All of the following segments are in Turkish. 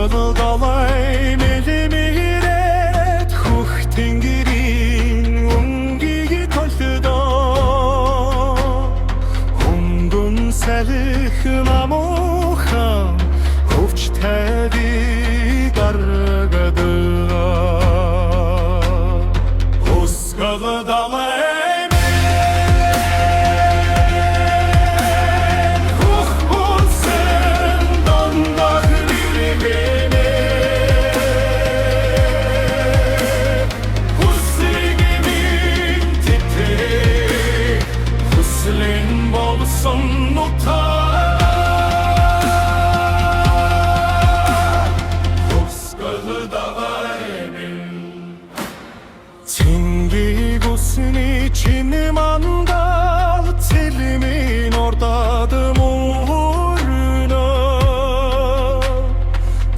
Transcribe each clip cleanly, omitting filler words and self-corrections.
Hoskala dalay melimiret Huk tingirin ungi tolda Hungun selih namuha Hovç tedi gargada Hoskala dalay Tingi gusin için mandal Telimin ortadı muhuruna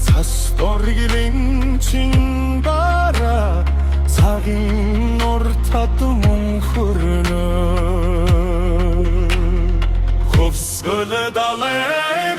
Tastorgilin çingara Sagin ortadı muhuruna Hovskılı dalay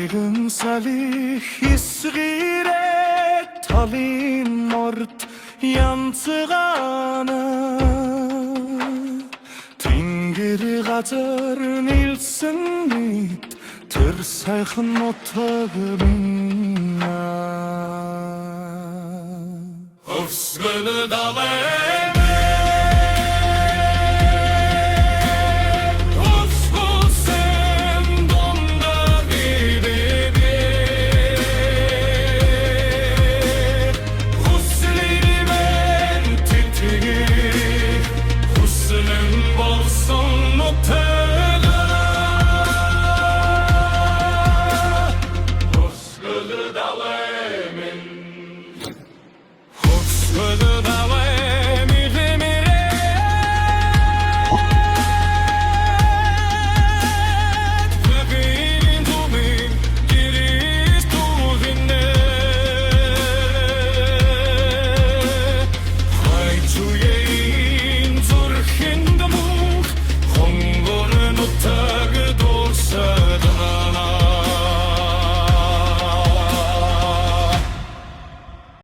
Tayrın salih isgire talin mort yansıgana Tingir gazar nilsin mit tır sayxın otağına Hovskılı dalay